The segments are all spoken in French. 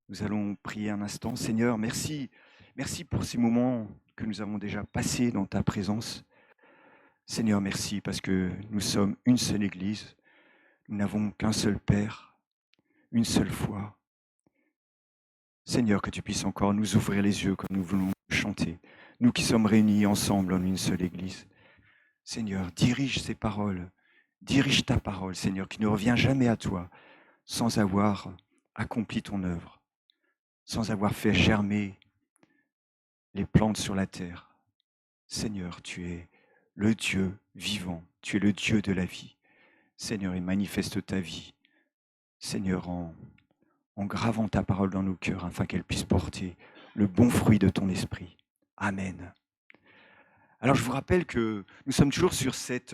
Nous allons prier un instant. Seigneur, merci. Merci pour ces moments que nous avons déjà passés dans ta présence. Seigneur, merci parce que nous sommes une seule Église. Nous n'avons qu'un seul Père, une seule foi. Seigneur, que tu puisses encore nous ouvrir les yeux comme nous voulons chanter. Nous qui sommes réunis ensemble en une seule Église. Seigneur, dirige ces paroles. Dirige ta parole, Seigneur, qui ne revient jamais à toi sans avoir accompli ton œuvre, sans avoir fait germer les plantes sur la terre. Seigneur, tu es le Dieu vivant, tu es le Dieu de la vie. Seigneur, et manifeste ta vie. Seigneur, en gravant ta parole dans nos cœurs, afin qu'elle puisse porter le bon fruit de ton esprit. Amen. Alors je vous rappelle que nous sommes toujours sur cette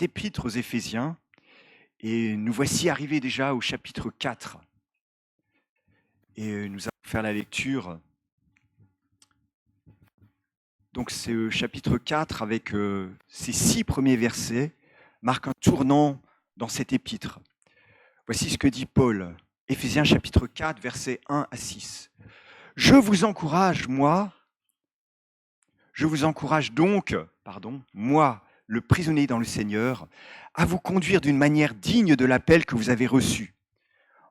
épître aux Éphésiens, et nous voici arrivés déjà au chapitre 4. Et nous allons faire la lecture. Donc ce chapitre 4, avec ces 6 premiers versets, marque un tournant dans cette épître. Voici ce que dit Paul, Éphésiens chapitre 4, versets 1 à 6. Je vous encourage donc, moi, le prisonnier dans le Seigneur, à vous conduire d'une manière digne de l'appel que vous avez reçu,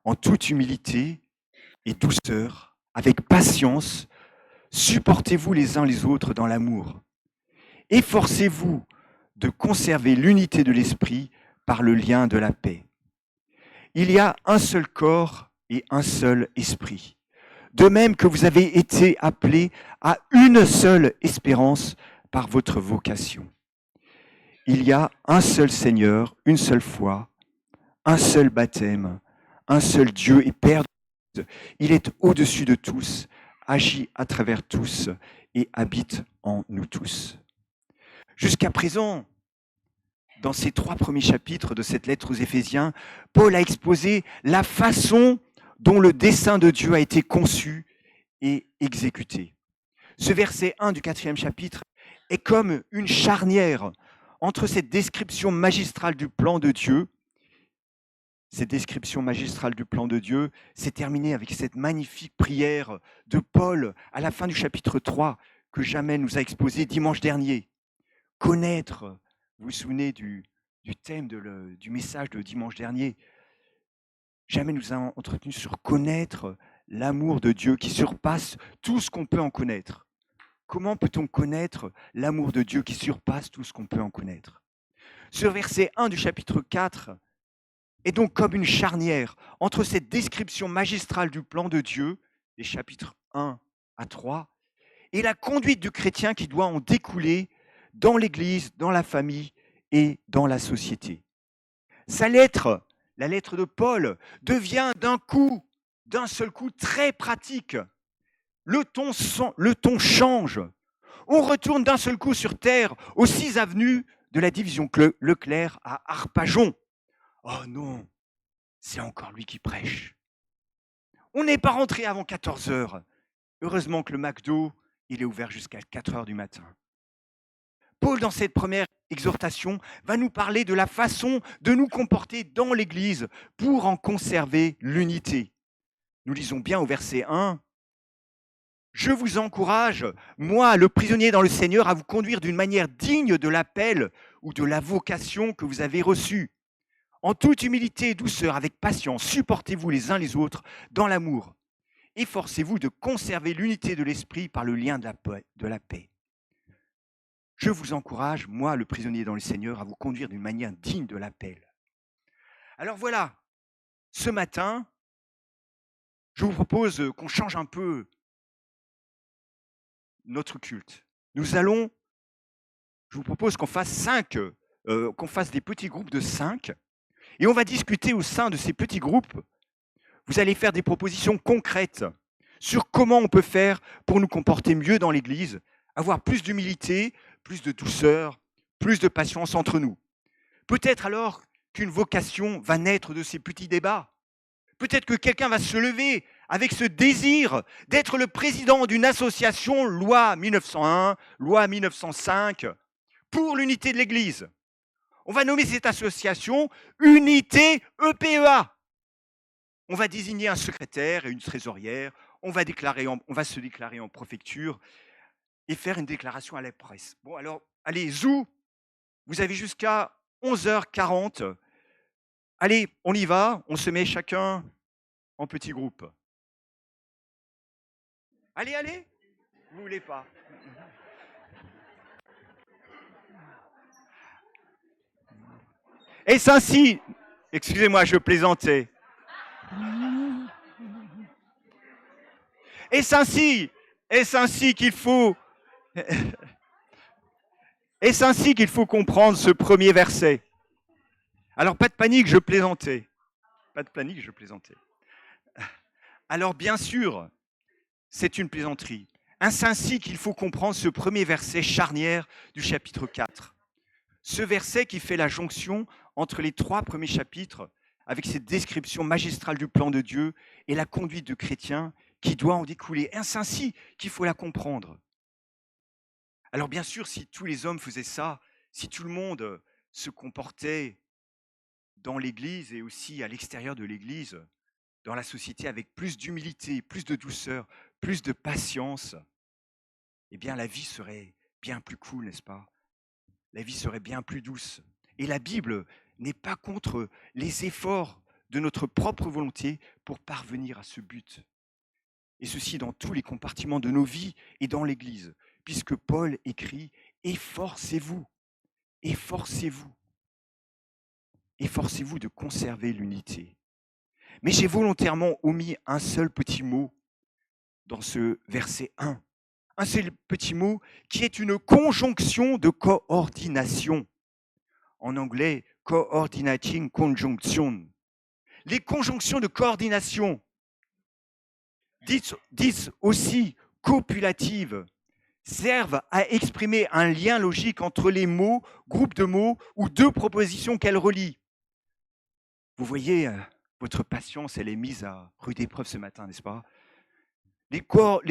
en toute humilité et douceur, avec patience, supportez-vous les uns les autres dans l'amour. Efforcez-vous de conserver l'unité de l'esprit par le lien de la paix. Il y a un seul corps et un seul esprit. De même que vous avez été appelés à une seule espérance par votre vocation. Il y a un seul Seigneur, une seule foi, un seul baptême, un seul Dieu et Père de tous. Il est au-dessus de tous, agit à travers tous et habite en nous tous. Jusqu'à présent, dans ces 3 premiers chapitres de cette lettre aux Éphésiens, Paul a exposé la façon dont le dessein de Dieu a été conçu et exécuté. Ce verset 1 du 4e chapitre est comme une charnière entre cette description magistrale du plan de Dieu. Cette description magistrale du plan de Dieu s'est terminée avec cette magnifique prière de Paul à la fin du chapitre 3 que Jamel nous a exposé dimanche dernier. Connaître, vous vous souvenez du thème du message de dimanche dernier. Jamel nous a entretenu sur connaître l'amour de Dieu qui surpasse tout ce qu'on peut en connaître. Comment peut-on connaître l'amour de Dieu qui surpasse tout ce qu'on peut en connaître? Ce verset 1 du chapitre 4 est donc comme une charnière entre cette description magistrale du plan de Dieu, les chapitres 1 à 3, et la conduite du chrétien qui doit en découler dans l'Église, dans la famille et dans la société. Sa lettre, la lettre de Paul, devient d'un seul coup très pratique. Le ton change. On retourne d'un seul coup sur Terre aux 6 avenues de la division Leclerc à Arpajon. Oh non, c'est encore lui qui prêche. On n'est pas rentré avant 14 heures. Heureusement que le McDo, il est ouvert jusqu'à 4 heures du matin. Paul, dans cette première exhortation, va nous parler de la façon de nous comporter dans l'Église pour en conserver l'unité. Nous lisons bien au verset 1. Je vous encourage, moi, le prisonnier dans le Seigneur, à vous conduire d'une manière digne de l'appel ou de la vocation que vous avez reçue. En toute humilité et douceur, avec patience, supportez-vous les uns les autres dans l'amour. Efforcez-vous de conserver l'unité de l'esprit par le lien de la paix. Je vous encourage, moi, le prisonnier dans le Seigneur, à vous conduire d'une manière digne de l'appel. Alors voilà, ce matin, je vous propose qu'on change un peu notre culte. Je vous propose qu'on fasse des petits groupes de 5, et on va discuter au sein de ces petits groupes. Vous allez faire des propositions concrètes sur comment on peut faire pour nous comporter mieux dans l'Église, avoir plus d'humilité, plus de douceur, plus de patience entre nous. Peut-être alors qu'une vocation va naître de ces petits débats. Peut-être que quelqu'un va se lever avec ce désir d'être le président d'une association loi 1901, loi 1905, pour l'unité de l'Église. On va nommer cette association Unité EPEA. On va désigner un secrétaire et une trésorière, on va se déclarer en préfecture et faire une déclaration à la presse. Bon alors, allez, zou, vous avez jusqu'à 11h40. Allez, on y va, on se met chacun en petits groupes. Allez, allez, vous voulez pas. Et c'est ainsi, excusez-moi, je plaisantais. Et c'est ainsi, est-ce ainsi qu'il faut, est-ce ainsi qu'il faut comprendre ce premier verset? Alors pas de panique, je plaisantais. Pas de panique, je plaisantais. Alors bien sûr, c'est une plaisanterie. C'est ainsi qu'il faut comprendre ce premier verset charnière du chapitre 4. Ce verset qui fait la jonction entre les 3 premiers chapitres avec cette description magistrale du plan de Dieu et la conduite de chrétiens qui doit en découler. C'est ainsi qu'il faut la comprendre. Alors bien sûr, si tous les hommes faisaient ça, si tout le monde se comportait dans l'Église et aussi à l'extérieur de l'Église, dans la société avec plus d'humilité, plus de douceur, plus de patience, eh bien la vie serait bien plus cool, n'est-ce pas? La vie serait bien plus douce. Et la Bible n'est pas contre les efforts de notre propre volonté pour parvenir à ce but. Et ceci dans tous les compartiments de nos vies et dans l'Église, puisque Paul écrit « Efforcez-vous, efforcez-vous, efforcez-vous de conserver l'unité ». Mais j'ai volontairement omis un seul petit mot dans ce verset 1. Un seul petit mot qui est une conjonction de coordination. En anglais, coordinating conjunction. Les conjonctions de coordination, dites aussi copulatives, servent à exprimer un lien logique entre les mots, groupes de mots ou 2 propositions qu'elles relient. Vous voyez, votre patience, elle est mise à rude épreuve ce matin, n'est-ce pas? Les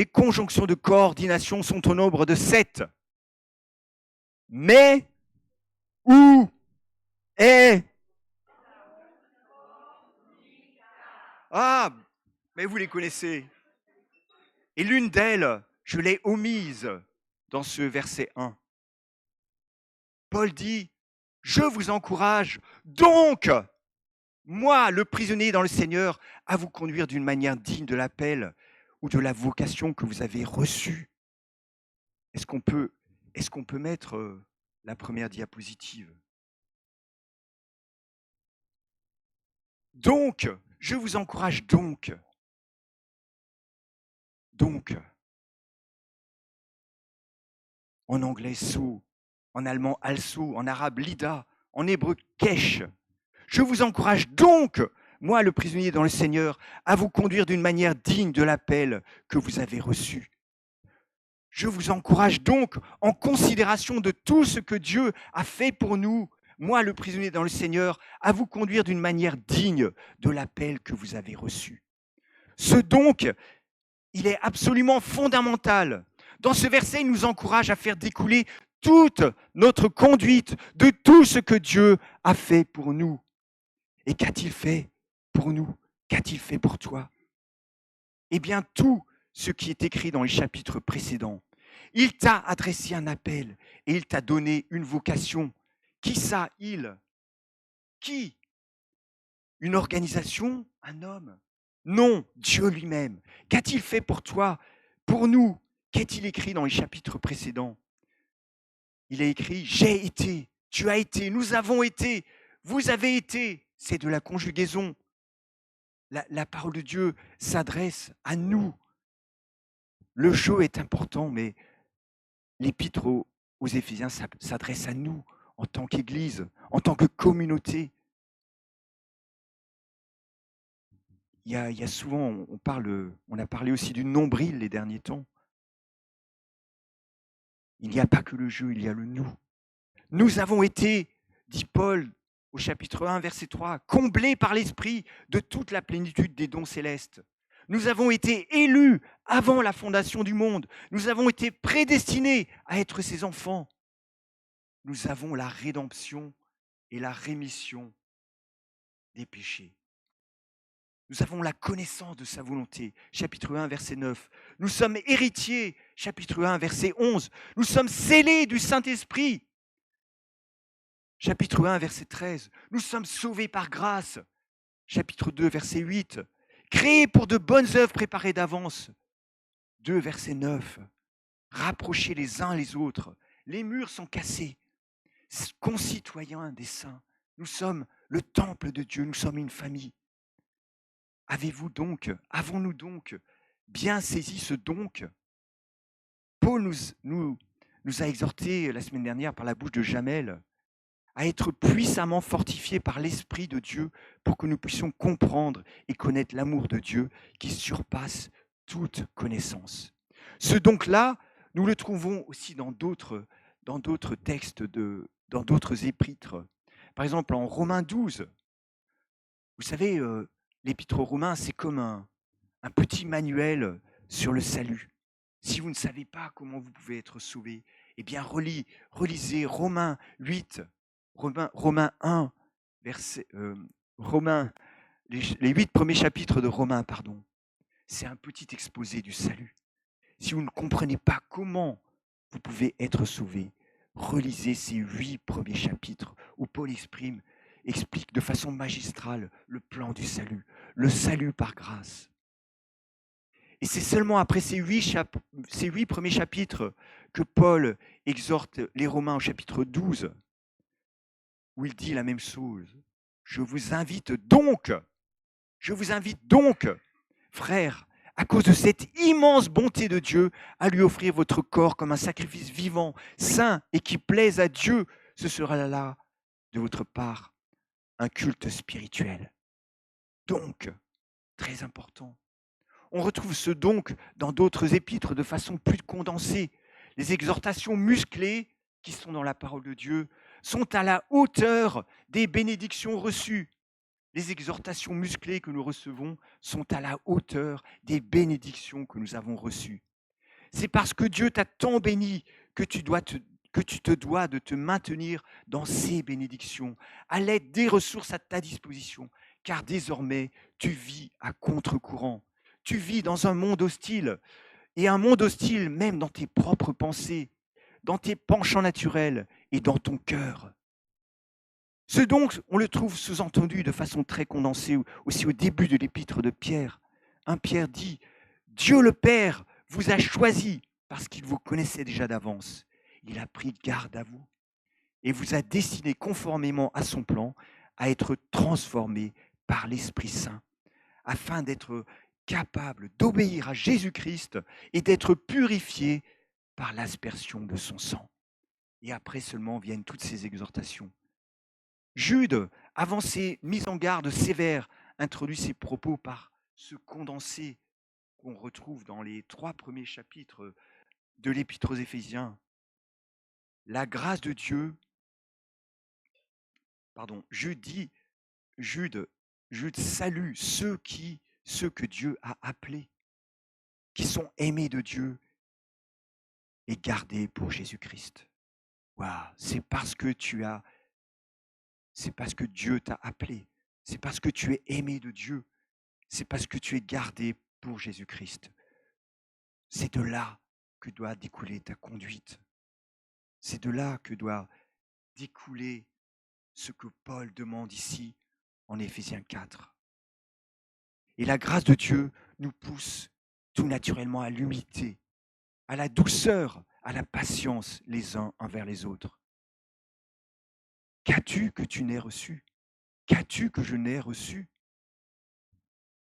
conjonctions de coordination sont au nombre de 7. Mais, ou, est. Ah, mais vous les connaissez. Et l'une d'elles, je l'ai omise dans ce verset 1. Paul dit, je vous encourage donc, moi, le prisonnier dans le Seigneur, à vous conduire d'une manière digne de l'appel ou de la vocation que vous avez reçue. Est-ce qu'on peut mettre la première diapositive? Donc, je vous encourage donc. Donc, en anglais, so, en allemand, also, en arabe, lida, en hébreu, kesh. Je vous encourage donc, moi le prisonnier dans le Seigneur, à vous conduire d'une manière digne de l'appel que vous avez reçu. Je vous encourage donc, en considération de tout ce que Dieu a fait pour nous, moi le prisonnier dans le Seigneur, à vous conduire d'une manière digne de l'appel que vous avez reçu. Ce donc, il est absolument fondamental. Dans ce verset, il nous encourage à faire découler toute notre conduite de tout ce que Dieu a fait pour nous. Et qu'a-t-il fait pour nous? Qu'a-t-il fait pour toi? Eh bien, tout ce qui est écrit dans les chapitres précédents. Il t'a adressé un appel et il t'a donné une vocation. Qui ça, il? Qui? Une organisation? Un homme? Non, Dieu lui-même. Qu'a-t-il fait pour toi? Pour nous? Qu'est-il écrit dans les chapitres précédents? Il a écrit « J'ai été »,« Tu as été »,« Nous avons été »,« Vous avez été ». C'est de la conjugaison. La parole de Dieu s'adresse à nous. Le jeu est important, mais l'épître aux Éphésiens s'adresse à nous en tant qu'Église, en tant que communauté. Il y a souvent, on a parlé aussi du nombril les derniers temps. Il n'y a pas que le jeu, il y a le nous. Nous avons été, dit Paul au chapitre 1, verset 3, comblés par l'Esprit de toute la plénitude des dons célestes. Nous avons été élus avant la fondation du monde. Nous avons été prédestinés à être ses enfants. Nous avons la rédemption et la rémission des péchés. Nous avons la connaissance de sa volonté. Chapitre 1, verset 9. Nous sommes héritiers. Chapitre 1, verset 11. Nous sommes scellés du Saint-Esprit. Chapitre 1, verset 13. Nous sommes sauvés par grâce. Chapitre 2, verset 8. Créés pour de bonnes œuvres préparées d'avance. 2, verset 9. Rapprochez les uns les autres. Les murs sont cassés. Concitoyens des saints, nous sommes le temple de Dieu, nous sommes une famille. Avons-nous donc bien saisi ce donc? Paul nous a exhortés la semaine dernière par la bouche de Jamel à être puissamment fortifiés par l'Esprit de Dieu pour que nous puissions comprendre et connaître l'amour de Dieu qui surpasse toute connaissance. Ce donc-là, nous le trouvons aussi dans d'autres textes, dans d'autres épîtres. Par exemple, en Romains 12, vous savez, l'épître aux Romains, c'est comme un petit manuel sur le salut. Si vous ne savez pas comment vous pouvez être sauvé, eh bien relisez Romains 8, Romains 1, les 8 premiers chapitres de Romains, pardon. C'est un petit exposé du salut. Si vous ne comprenez pas comment vous pouvez être sauvé, relisez ces 8 premiers chapitres où Paul explique de façon magistrale le plan du salut, le salut par grâce. Et c'est seulement après ces 8 premiers chapitres que Paul exhorte les Romains au chapitre 12, où il dit la même chose. Je vous invite donc, frères, à cause de cette immense bonté de Dieu, à lui offrir votre corps comme un sacrifice vivant, saint et qui plaise à Dieu. Ce sera là, de votre part, un culte spirituel. Donc, très important. On retrouve ce donc dans d'autres épîtres de façon plus condensée. Les exhortations musclées qui sont dans la parole de Dieu sont à la hauteur des bénédictions reçues. Les exhortations musclées que nous recevons sont à la hauteur des bénédictions que nous avons reçues. C'est parce que Dieu t'a tant béni que tu te dois de te maintenir dans ces bénédictions, à l'aide des ressources à ta disposition, car désormais, tu vis à contre-courant. Tu vis dans un monde hostile, et un monde hostile même dans tes propres pensées, dans tes penchants naturels et dans ton cœur. Ce donc, on le trouve sous-entendu de façon très condensée aussi au début de l'épître de Pierre. Pierre dit, Dieu le Père vous a choisi parce qu'il vous connaissait déjà d'avance. Il a pris garde à vous et vous a destiné conformément à son plan à être transformé par l'Esprit Saint afin d'être capable d'obéir à Jésus-Christ et d'être purifié par l'aspersion de son sang. Et après seulement viennent toutes ces exhortations. Jude, avant ses mises en garde sévères, introduit ses propos par ce condensé qu'on retrouve dans les 3 premiers chapitres de l'Épître aux Éphésiens. La grâce de Dieu, Jude salue ceux que Dieu a appelés, qui sont aimés de Dieu et gardés pour Jésus-Christ. Waouh, c'est parce que Dieu t'a appelé, c'est parce que tu es aimé de Dieu, c'est parce que tu es gardé pour Jésus-Christ. C'est de là que doit découler ta conduite. C'est de là que doit découler ce que Paul demande ici en Éphésiens 4. Et la grâce de Dieu nous pousse tout naturellement à l'humilité, à la douceur, à la patience les uns envers les autres. Qu'as-tu que tu n'aies reçu? Qu'as-tu que je n'ai reçu?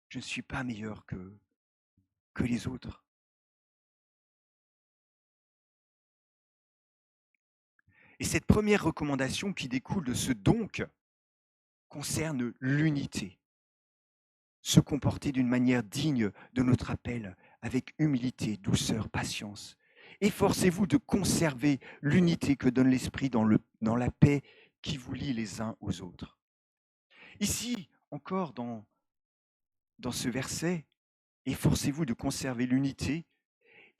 Je ne suis pas meilleur que les autres. Et cette première recommandation qui découle de ce donc concerne l'unité. Se comporter d'une manière digne de notre appel, avec humilité, douceur, patience. Efforcez-vous de conserver l'unité que donne l'Esprit dans la paix qui vous lie les uns aux autres. Ici, encore dans ce verset, efforcez-vous de conserver l'unité.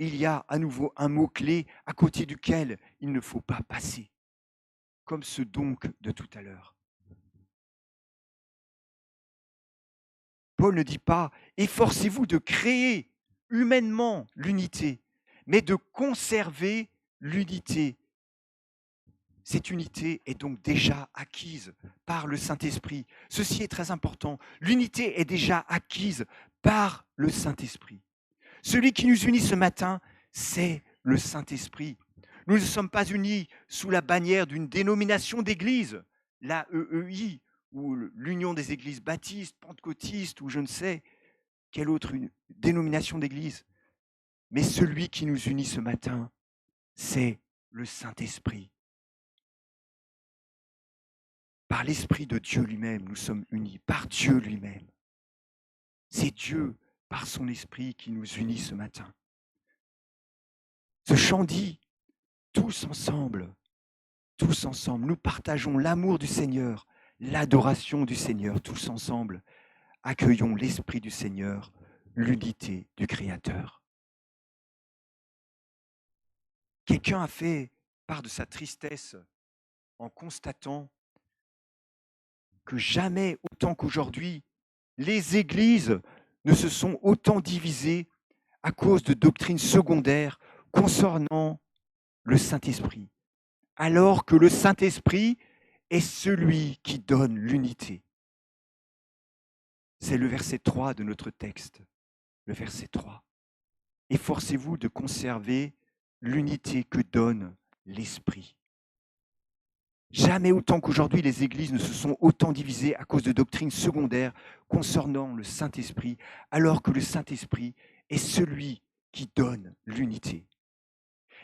Il y a à nouveau un mot-clé à côté duquel il ne faut pas passer, comme ce donc de tout à l'heure. Paul ne dit pas « efforcez-vous de créer humainement l'unité », mais de conserver l'unité. Cette unité est donc déjà acquise par le Saint-Esprit. Ceci est très important. L'unité est déjà acquise par le Saint-Esprit. Celui qui nous unit ce matin, c'est le Saint-Esprit. Nous ne sommes pas unis sous la bannière d'une dénomination d'église, la EEI, ou l'Union des églises baptistes, pentecôtistes, ou je ne sais quelle autre dénomination d'église. Mais celui qui nous unit ce matin, c'est le Saint-Esprit. Par l'Esprit de Dieu lui-même, nous sommes unis, par Dieu lui-même. C'est Dieu, par son Esprit, qui nous unit ce matin. Ce chant dit, tous ensemble, nous partageons l'amour du Seigneur, l'adoration du Seigneur, tous ensemble, accueillons l'Esprit du Seigneur, l'unité du Créateur. Quelqu'un a fait part de sa tristesse en constatant que jamais autant qu'aujourd'hui, les églises ne se sont autant divisées à cause de doctrines secondaires concernant le Saint-Esprit, alors que le Saint-Esprit est celui qui donne l'unité. C'est le verset 3 de notre texte, le verset 3. Efforcez-vous de conserver l'unité que donne l'Esprit. Jamais autant qu'aujourd'hui, les églises ne se sont autant divisées à cause de doctrines secondaires concernant le Saint-Esprit, alors que le Saint-Esprit est celui qui donne l'unité.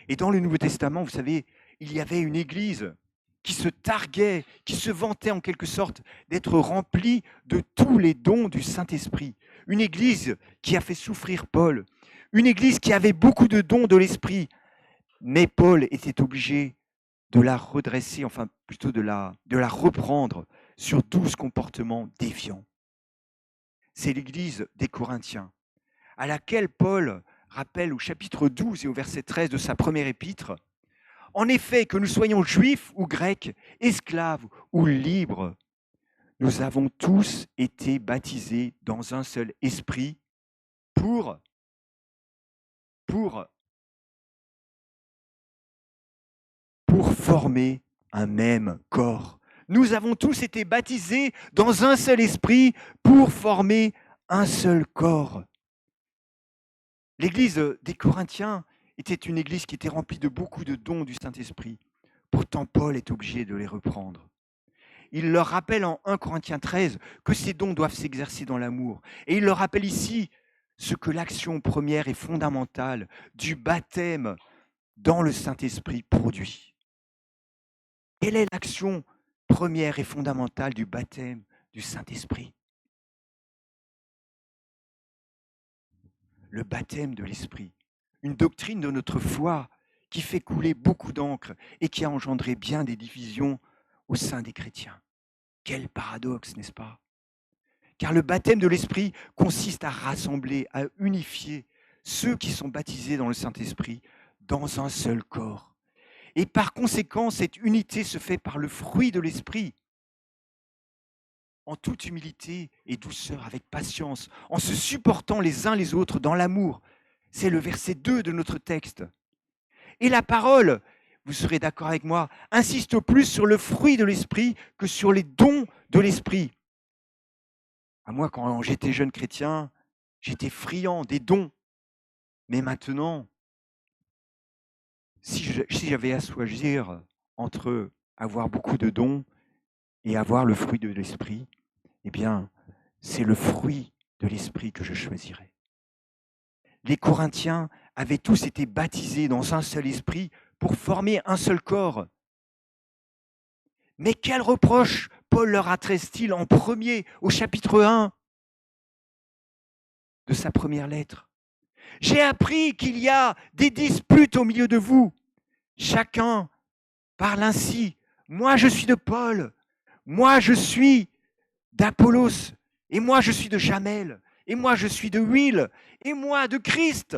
Et dans le Nouveau Testament, vous savez, il y avait une église qui se targuait, qui se vantait en quelque sorte d'être remplie de tous les dons du Saint-Esprit. Une église qui a fait souffrir Paul, une église qui avait beaucoup de dons de l'Esprit, mais Paul était obligé de la redresser, enfin plutôt de la reprendre sur 12 comportements déviants. C'est l'église des Corinthiens, à laquelle Paul rappelle au chapitre 12 et au verset 13 de sa première épître, « En effet, que nous soyons juifs ou grecs, esclaves ou libres, nous avons tous été baptisés dans un seul esprit pour former un même corps. » Nous avons tous été baptisés dans un seul esprit pour former un seul corps. L'église des Corinthiens était une église qui était remplie de beaucoup de dons du Saint-Esprit. Pourtant, Paul est obligé de les reprendre. Il leur rappelle en 1 Corinthiens 13 que ces dons doivent s'exercer dans l'amour. Et il leur rappelle ici ce que l'action première et fondamentale du baptême dans le Saint-Esprit produit. Quelle est l'action première et fondamentale du baptême du Saint-Esprit? Le baptême de l'Esprit, une doctrine de notre foi qui fait couler beaucoup d'encre et qui a engendré bien des divisions au sein des chrétiens. Quel paradoxe, n'est-ce pas? Car le baptême de l'Esprit consiste à rassembler, à unifier ceux qui sont baptisés dans le Saint-Esprit dans un seul corps. Et par conséquent, cette unité se fait par le fruit de l'Esprit, en toute humilité et douceur, avec patience, en se supportant les uns les autres dans l'amour. C'est le verset 2 de notre texte. Et la parole, vous serez d'accord avec moi, insiste plus sur le fruit de l'Esprit que sur les dons de l'Esprit. Moi, quand j'étais jeune chrétien, j'étais friand des dons. Mais maintenant, si j'avais à choisir entre avoir beaucoup de dons et avoir le fruit de l'Esprit, eh bien, c'est le fruit de l'Esprit que je choisirais. Les Corinthiens avaient tous été baptisés dans un seul esprit pour former un seul corps. Mais quel reproche Paul leur adresse-t-il en premier, au chapitre 1 de sa première lettre? « J'ai appris qu'il y a des disputes au milieu de vous. Chacun parle ainsi. Moi, je suis de Paul. Moi, je suis d'Apollos. Et moi, je suis de Jamel. Et moi, je suis de Huile. Et moi, de Christ. »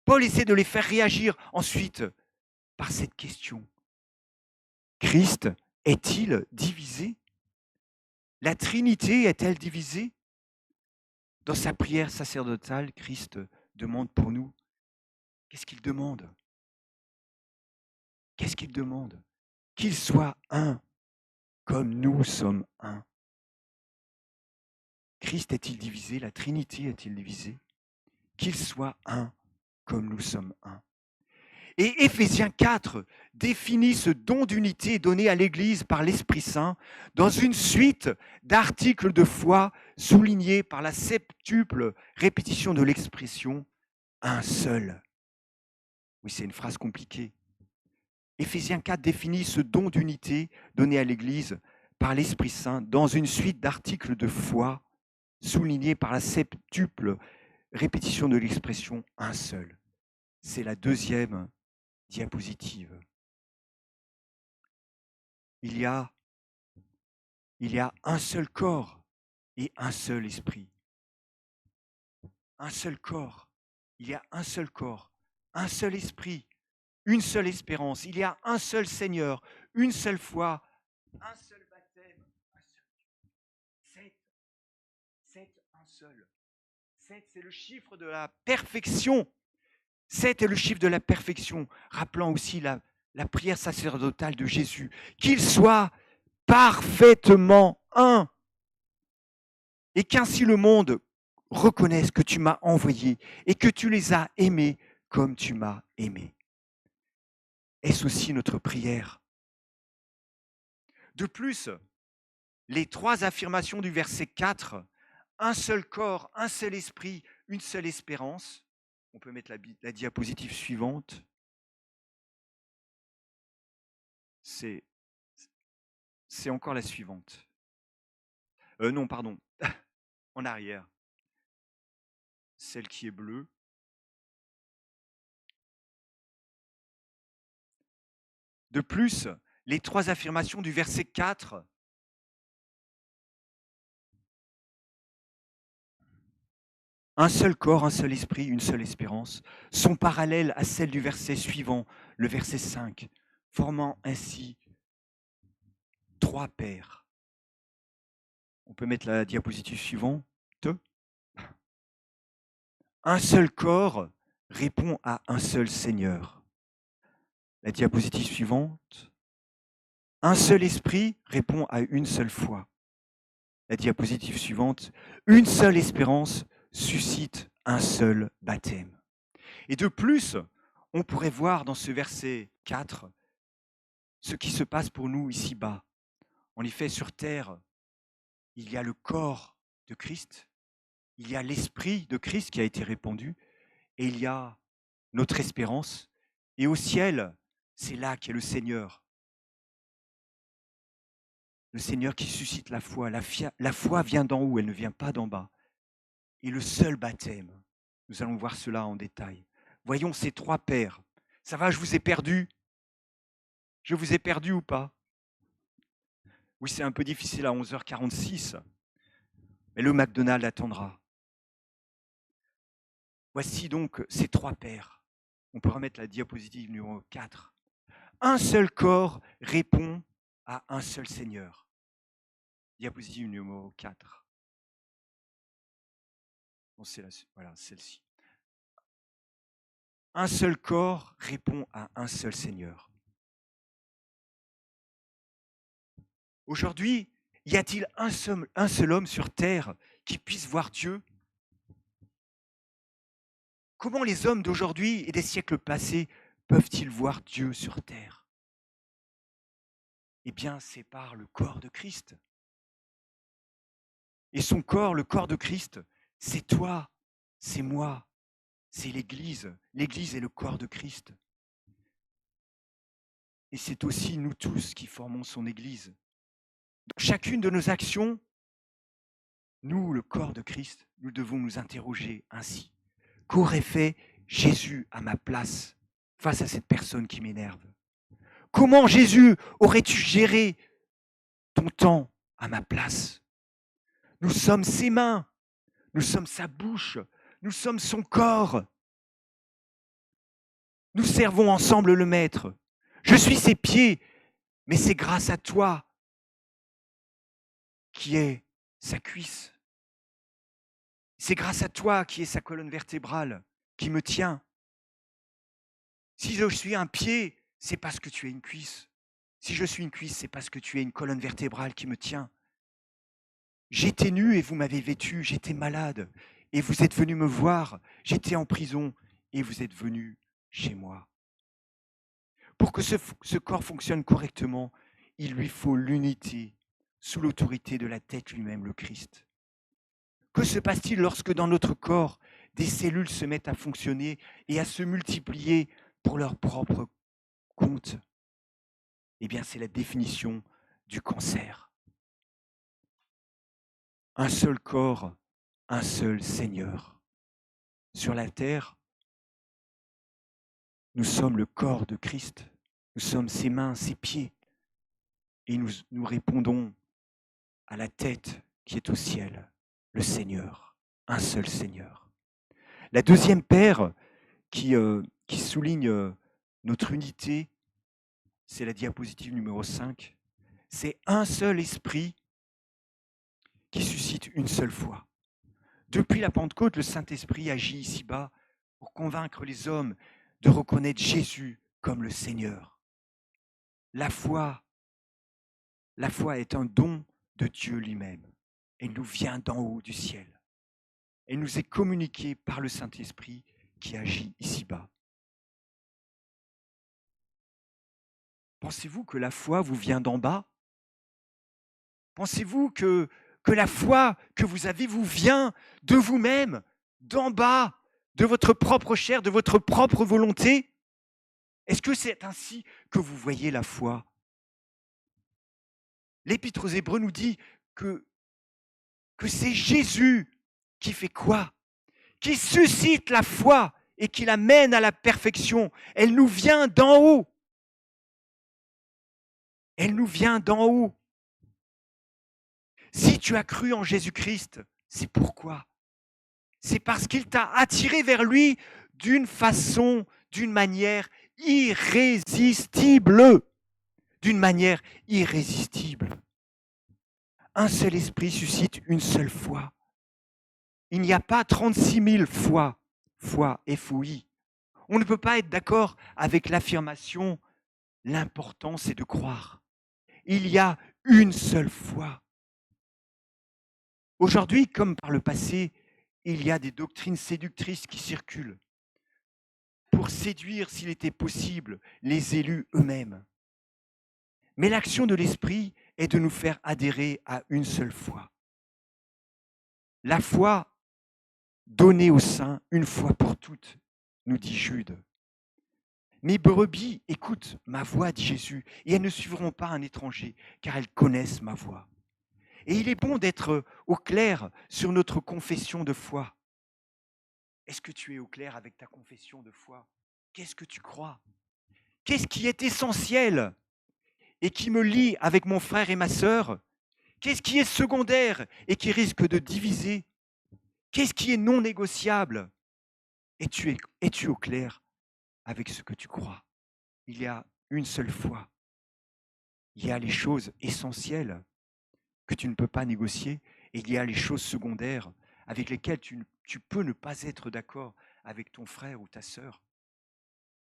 Paul essaie de les faire réagir ensuite par cette question. Christ est-il divisé? La Trinité est-elle divisée? Dans sa prière sacerdotale, Christ demande pour nous, qu'est-ce qu'il demande? Qu'est-ce qu'il demande? Qu'il soit un, comme nous sommes un. Christ est-il divisé? La Trinité est-il divisée? Qu'il soit un, comme nous sommes un. Et Éphésiens 4 définit ce don d'unité donné à l'Église par l'Esprit Saint dans une suite d'articles de foi soulignés par la septuple répétition de l'expression « un seul ». Oui, c'est une phrase compliquée. Éphésiens 4 définit ce don d'unité donné à l'Église par l'Esprit Saint dans une suite d'articles de foi soulignés par la septuple répétition de l'expression « un seul ». C'est la deuxième diapositive. Il y a un seul corps et un seul esprit. Un seul corps. Il y a un seul corps, un seul esprit, une seule espérance. Il y a un seul Seigneur, une seule foi, un seul baptême, un seul Dieu. Sept, un seul. 7, c'est le chiffre de la perfection. 7 est le chiffre de la perfection, rappelant aussi la prière sacerdotale de Jésus, qu'il soit parfaitement un, et qu'ainsi le monde reconnaisse que tu m'as envoyé et que tu les as aimés comme tu m'as aimé. Est-ce aussi notre prière? De plus, les 3 affirmations du verset 4, un seul corps, un seul esprit, une seule espérance. On peut mettre la diapositive suivante. C'est encore la suivante. Non, pardon, en arrière. Celle qui est bleue. De plus, les 3 affirmations du verset 4, un seul corps, un seul esprit, une seule espérance, sont parallèles à celles du verset suivant, le verset 5, formant ainsi 3 paires. On peut mettre la diapositive suivante. Un seul corps répond à un seul Seigneur. La diapositive suivante. Un seul esprit répond à une seule foi. La diapositive suivante. Une seule espérance suscite un seul baptême. Et de plus, on pourrait voir dans ce verset 4 ce qui se passe pour nous ici-bas. En effet, sur terre, il y a le corps de Christ, il y a l'esprit de Christ qui a été répandu, et il y a notre espérance. Et au ciel, c'est là qu'est le Seigneur. Le Seigneur qui suscite la foi. La foi vient d'en haut, elle ne vient pas d'en bas. Et le seul baptême, nous allons voir cela en détail. Voyons ces 3 paires. Ça va, je vous ai perdu? Je vous ai perdu ou pas? Oui, c'est un peu difficile à 11h46, mais le McDonald's attendra. Voici donc ces 3 paires. On peut remettre la diapositive numéro 4. Un seul corps répond à un seul Seigneur. Diapositive numéro 4. Bon, voilà, celle-ci. Un seul corps répond à un seul Seigneur. Aujourd'hui, y a-t-il un seul homme sur terre qui puisse voir Dieu? Comment les hommes d'aujourd'hui et des siècles passés peuvent-ils voir Dieu sur terre? Eh bien, c'est par le corps de Christ. Et son corps, le corps de Christ, c'est toi, c'est moi, c'est l'Église. L'Église est le corps de Christ. Et c'est aussi nous tous qui formons son Église. Dans chacune de nos actions, nous, le corps de Christ, nous devons nous interroger ainsi. Qu'aurait fait Jésus à ma place face à cette personne qui m'énerve? Comment, Jésus, aurais-tu géré ton temps à ma place? Nous sommes ses mains, nous sommes sa bouche, nous sommes son corps. Nous servons ensemble le Maître. Je suis ses pieds, mais c'est grâce à toi qui est sa cuisse. C'est grâce à toi qui est sa colonne vertébrale, qui me tient. Si je suis un pied, c'est parce que tu es une cuisse. Si je suis une cuisse, c'est parce que tu es une colonne vertébrale qui me tient. J'étais nu et vous m'avez vêtu, j'étais malade et vous êtes venu me voir, j'étais en prison et vous êtes venu chez moi. Pour que ce corps fonctionne correctement, il lui faut l'unité sous l'autorité de la tête lui-même, le Christ. Que se passe-t-il lorsque dans notre corps, des cellules se mettent à fonctionner et à se multiplier pour leur propre compte? Eh bien, c'est la définition du cancer. Un seul corps, un seul Seigneur. Sur la terre, nous sommes le corps de Christ. Nous sommes ses mains, ses pieds. Et nous répondons à la tête qui est au ciel, le Seigneur, un seul Seigneur. La deuxième paire qui souligne notre unité, c'est la diapositive numéro 5. C'est un seul esprit qui suscite une seule foi. Depuis la Pentecôte, le Saint-Esprit agit ici-bas pour convaincre les hommes de reconnaître Jésus comme le Seigneur. La foi est un don de Dieu lui-même. Elle nous vient d'en haut du ciel. Elle nous est communiquée par le Saint-Esprit qui agit ici-bas. Pensez-vous que la foi vous vient d'en bas? Pensez-vous que la foi que vous avez vous vient de vous-même, d'en bas, de votre propre chair, de votre propre volonté? Est-ce que c'est ainsi que vous voyez la foi? L'Épître aux Hébreux nous dit que c'est Jésus qui fait quoi? Qui suscite la foi et qui la mène à la perfection. Elle nous vient d'en haut. Elle nous vient d'en haut. Si tu as cru en Jésus-Christ, c'est pourquoi? C'est parce qu'il t'a attiré vers lui d'une façon, d'une manière irrésistible. D'une manière irrésistible. Un seul esprit suscite une seule foi. Il n'y a pas 36 000 foi, F-O-I. On ne peut pas être d'accord avec l'affirmation « l'important c'est de croire ». Il y a une seule foi. Aujourd'hui, comme par le passé, il y a des doctrines séductrices qui circulent pour séduire, s'il était possible, les élus eux-mêmes. Mais l'action de l'Esprit est de nous faire adhérer à une seule foi. La foi donnée aux saints une fois pour toutes, nous dit Jude. Mes brebis écoutent ma voix, dit Jésus, et elles ne suivront pas un étranger, car elles connaissent ma voix. Et il est bon d'être au clair sur notre confession de foi. Est-ce que tu es au clair avec ta confession de foi? Qu'est-ce que tu crois? Qu'est-ce qui est essentiel et qui me lie avec mon frère et ma sœur? Qu'est-ce qui est secondaire et qui risque de diviser? Qu'est-ce qui est non négociable? Es-tu au clair avec ce que tu crois? Il y a une seule foi. Il y a les choses essentielles que tu ne peux pas négocier et il y a les choses secondaires avec lesquelles tu peux ne pas être d'accord avec ton frère ou ta sœur,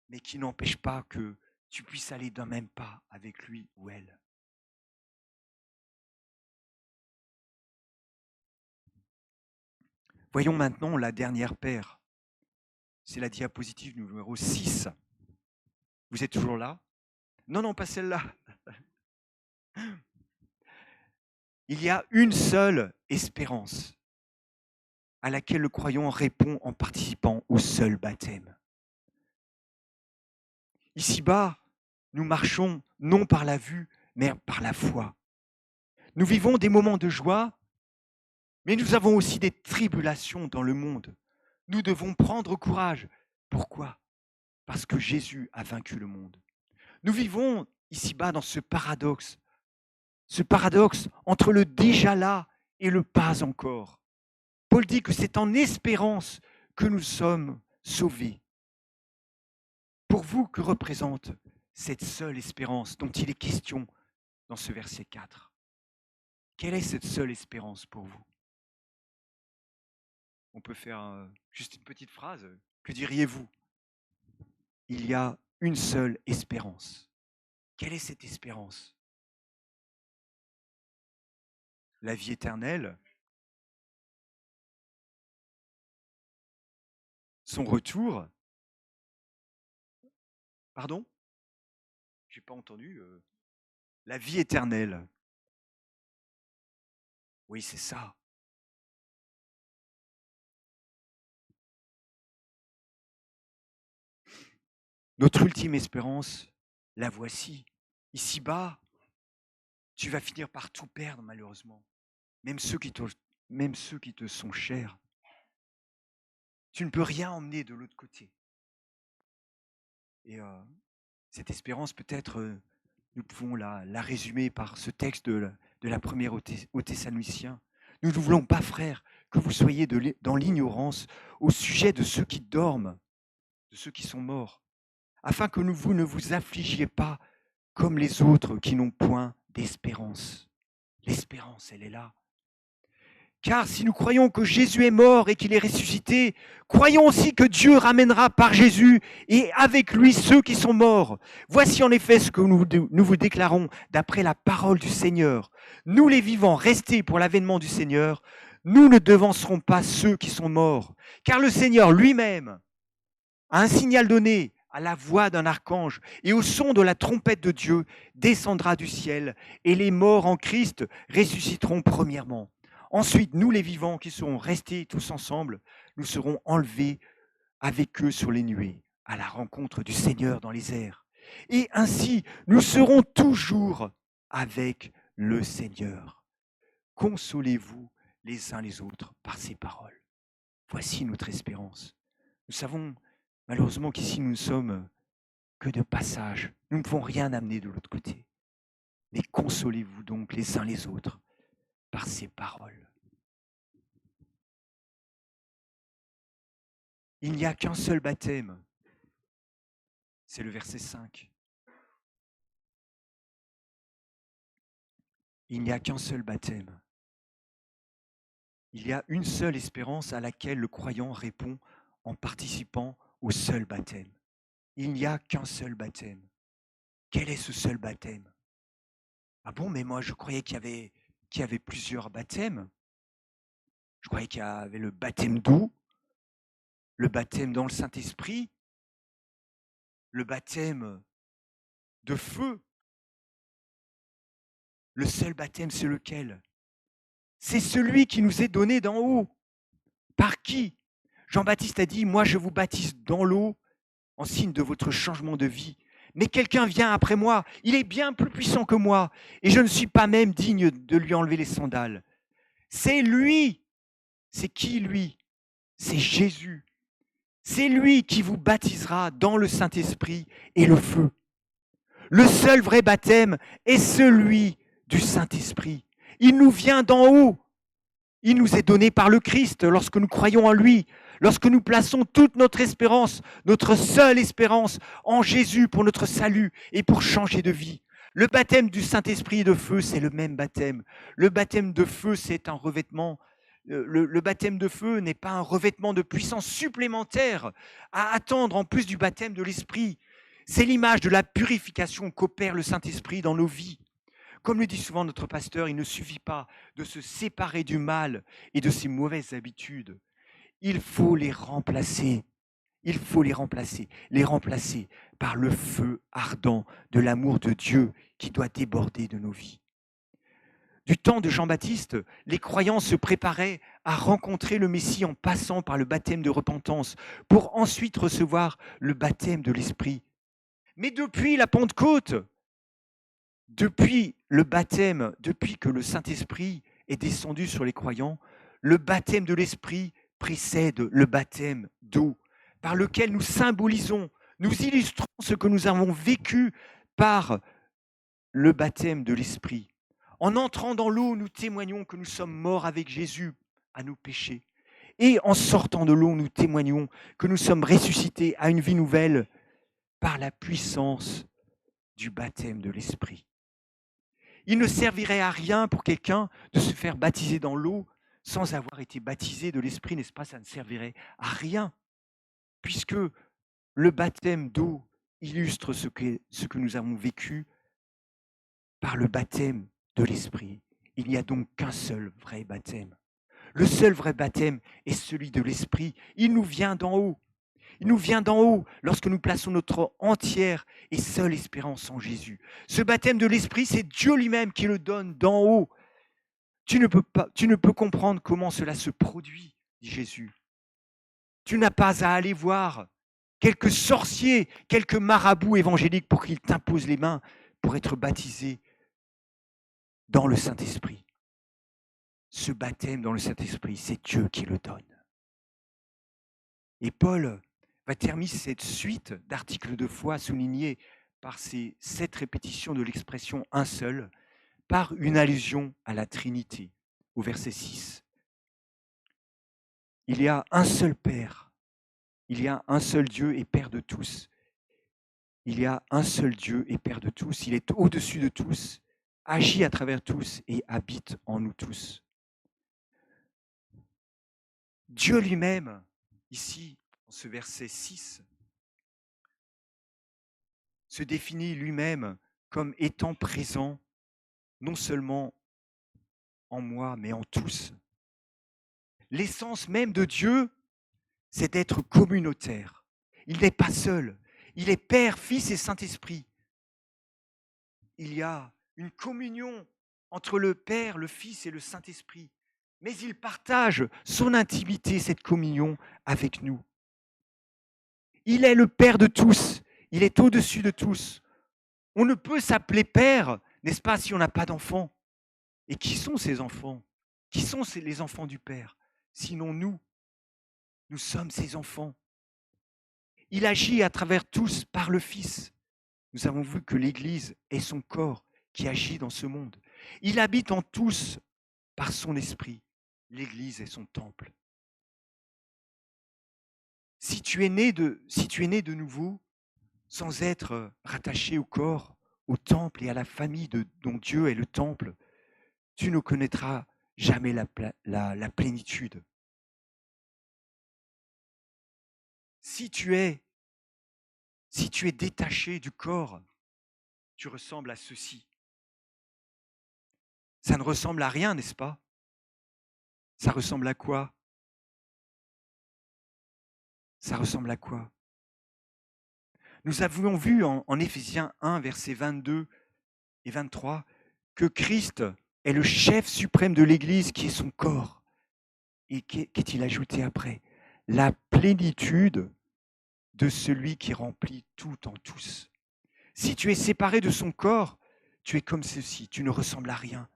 mais qui n'empêchent pas que tu puisses aller d'un même pas avec lui ou elle. Voyons maintenant la dernière paire. C'est la diapositive numéro 6. Vous êtes toujours là? Non, non, pas celle-là. Il y a une seule espérance à laquelle le croyant répond en participant au seul baptême. Ici-bas, nous marchons non par la vue, mais par la foi. Nous vivons des moments de joie, mais nous avons aussi des tribulations dans le monde. Nous devons prendre courage. Pourquoi? Parce que Jésus a vaincu le monde. Nous vivons ici-bas dans ce paradoxe entre le déjà là et le pas encore. Paul dit que c'est en espérance que nous sommes sauvés. Pour vous, que représente cette seule espérance dont il est question dans ce verset 4? Quelle est cette seule espérance pour vous? on peut faire juste une petite phrase. Que diriez-vous? Il y a une seule espérance. Quelle est cette espérance? La vie éternelle, son retour. Pardon? J'ai pas entendu. La vie éternelle. Oui, c'est ça. Notre ultime espérance, la voici. Ici-bas, tu vas finir par tout perdre, malheureusement. Même même ceux qui te sont chers. Tu ne peux rien emmener de l'autre côté. Et cette espérance, peut-être, nous pouvons la résumer par ce texte de la première aux Thessaloniciens. Nous ne voulons pas, frères, que vous soyez dans l'ignorance au sujet de ceux qui dorment, de ceux qui sont morts, afin que vous ne vous affligiez pas comme les autres qui n'ont point d'espérance. L'espérance, elle est là. Car si nous croyons que Jésus est mort et qu'il est ressuscité, croyons aussi que Dieu ramènera par Jésus et avec lui ceux qui sont morts. Voici en effet ce que nous vous déclarons d'après la parole du Seigneur. Nous les vivants, restés pour l'avènement du Seigneur, nous ne devancerons pas ceux qui sont morts. Car le Seigneur lui-même a un signal donné à la voix d'un archange et au son de la trompette de Dieu descendra du ciel et les morts en Christ ressusciteront premièrement. Ensuite, nous les vivants qui serons restés tous ensemble, nous serons enlevés avec eux sur les nuées, à la rencontre du Seigneur dans les airs. Et ainsi, nous serons toujours avec le Seigneur. Consolez-vous les uns les autres par ces paroles. Voici notre espérance. Nous savons malheureusement qu'ici, nous ne sommes que de passage. Nous ne pouvons rien amener de l'autre côté. Mais consolez-vous donc les uns les autres par ces paroles. Il n'y a qu'un seul baptême. C'est le verset 5. Il n'y a qu'un seul baptême. Il y a une seule espérance à laquelle le croyant répond en participant au seul baptême. Il n'y a qu'un seul baptême. Quel est ce seul baptême? Ah bon, mais moi je croyais qu'il y avait plusieurs baptêmes. Je croyais qu'il y avait le baptême d'eau, le baptême dans le Saint-Esprit, le baptême de feu. Le seul baptême, c'est lequel? C'est celui qui nous est donné d'en haut. Par qui? Jean-Baptiste a dit, moi je vous baptise dans l'eau en signe de votre changement de vie. Mais quelqu'un vient après moi, il est bien plus puissant que moi, et je ne suis pas même digne de lui enlever les sandales. C'est lui. C'est qui lui? C'est Jésus. C'est lui qui vous baptisera dans le Saint-Esprit et le feu. Le seul vrai baptême est celui du Saint-Esprit. Il nous vient d'en haut. Il nous est donné par le Christ lorsque nous croyons en lui, lorsque nous plaçons toute notre espérance, notre seule espérance en Jésus pour notre salut et pour changer de vie. Le baptême du Saint-Esprit et de feu, c'est le même baptême. Le baptême de feu, c'est un revêtement. Le baptême de feu n'est pas un revêtement de puissance supplémentaire à attendre en plus du baptême de l'Esprit. C'est l'image de la purification qu'opère le Saint-Esprit dans nos vies. Comme le dit souvent notre pasteur, il ne suffit pas de se séparer du mal et de ses mauvaises habitudes. Il faut les remplacer. Il faut les remplacer par le feu ardent de l'amour de Dieu qui doit déborder de nos vies. Du temps de Jean-Baptiste, les croyants se préparaient à rencontrer le Messie en passant par le baptême de repentance pour ensuite recevoir le baptême de l'Esprit. Mais depuis la Pentecôte, depuis le baptême, depuis que le Saint-Esprit est descendu sur les croyants, le baptême de l'Esprit précède le baptême d'eau, par lequel nous symbolisons, nous illustrons ce que nous avons vécu par le baptême de l'Esprit. En entrant dans l'eau, nous témoignons que nous sommes morts avec Jésus à nos péchés. Et en sortant de l'eau, nous témoignons que nous sommes ressuscités à une vie nouvelle par la puissance du baptême de l'Esprit. Il ne servirait à rien pour quelqu'un de se faire baptiser dans l'eau sans avoir été baptisé de l'Esprit, n'est-ce pas? Ça ne servirait à rien, puisque le baptême d'eau illustre ce que nous avons vécu par le baptême de l'Esprit. Il n'y a donc qu'un seul vrai baptême. Le seul vrai baptême est celui de l'Esprit. Il nous vient d'en haut. Il nous vient d'en haut lorsque nous plaçons notre entière et seule espérance en Jésus. Ce baptême de l'Esprit, c'est Dieu lui-même qui le donne d'en haut. Tu ne peux comprendre comment cela se produit, dit Jésus. Tu n'as pas à aller voir quelques sorciers, quelques marabouts évangéliques pour qu'ils t'imposent les mains pour être baptisé dans le Saint-Esprit. Ce baptême dans le Saint-Esprit, c'est Dieu qui le donne. Et Paul va terminer cette suite d'articles de foi soulignés par ces 7 répétitions de l'expression un seul, par une allusion à la Trinité, au verset 6. Il y a un seul Père, il y a un seul Dieu et Père de tous. Il y a un seul Dieu et Père de tous, il est au-dessus de tous, agit à travers tous et habite en nous tous. Dieu lui-même, ici, dans ce verset 6, se définit lui-même comme étant présent, non seulement en moi, mais en tous. L'essence même de Dieu, c'est d'être communautaire. Il n'est pas seul. Il est Père, Fils et Saint-Esprit. Il y a une communion entre le Père, le Fils et le Saint-Esprit. Mais il partage son intimité, cette communion avec nous. Il est le Père de tous. Il est au-dessus de tous. On ne peut s'appeler Père, n'est-ce pas, si on n'a pas d'enfants. Et qui sont ces enfants? Qui sont les enfants du Père? Sinon nous. Nous sommes ses enfants. Il agit à travers tous par le Fils. Nous avons vu que l'Église est son corps qui agit dans ce monde. Il habite en tous par son esprit. L'Église est son temple. Si tu es né de nouveau, sans être rattaché au corps, au temple et à la famille dont Dieu est le temple, tu ne connaîtras jamais la plénitude. Si tu es détaché du corps, tu ressembles à ceci. Ça ne ressemble à rien, n'est-ce pas? Ça ressemble à quoi? Ça ressemble à quoi? Nous avions vu en Éphésiens 1, versets 22 et 23, que Christ est le chef suprême de l'Église qui est son corps. Et qu'est-il ajouté après? La plénitude de celui qui remplit tout en tous. Si tu es séparé de son corps, tu es comme ceci, tu ne ressembles à rien.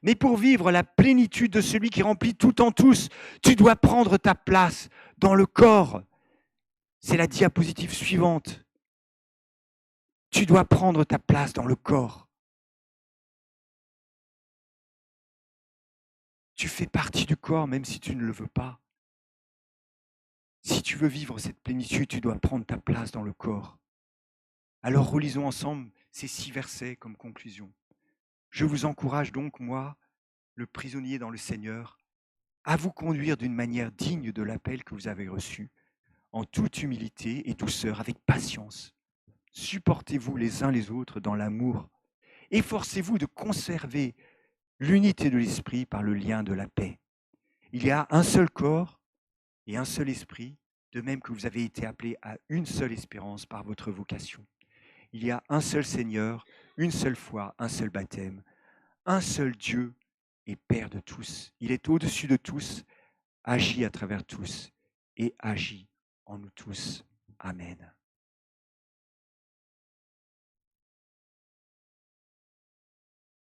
Mais pour vivre la plénitude de celui qui remplit tout en tous, tu dois prendre ta place dans le corps. C'est la diapositive suivante. Tu dois prendre ta place dans le corps. Tu fais partie du corps même si tu ne le veux pas. Si tu veux vivre cette plénitude, tu dois prendre ta place dans le corps. Alors relisons ensemble ces 6 versets comme conclusion. Je vous encourage donc, moi, le prisonnier dans le Seigneur, à vous conduire d'une manière digne de l'appel que vous avez reçu, en toute humilité et douceur, avec patience. Supportez-vous les uns les autres dans l'amour. Efforcez-vous de conserver l'unité de l'esprit par le lien de la paix. Il y a un seul corps et un seul esprit, de même que vous avez été appelés à une seule espérance par votre vocation. Il y a un seul Seigneur, une seule foi, un seul baptême, un seul Dieu et Père de tous. Il est au-dessus de tous, agit à travers tous et agit en nous tous. Amen.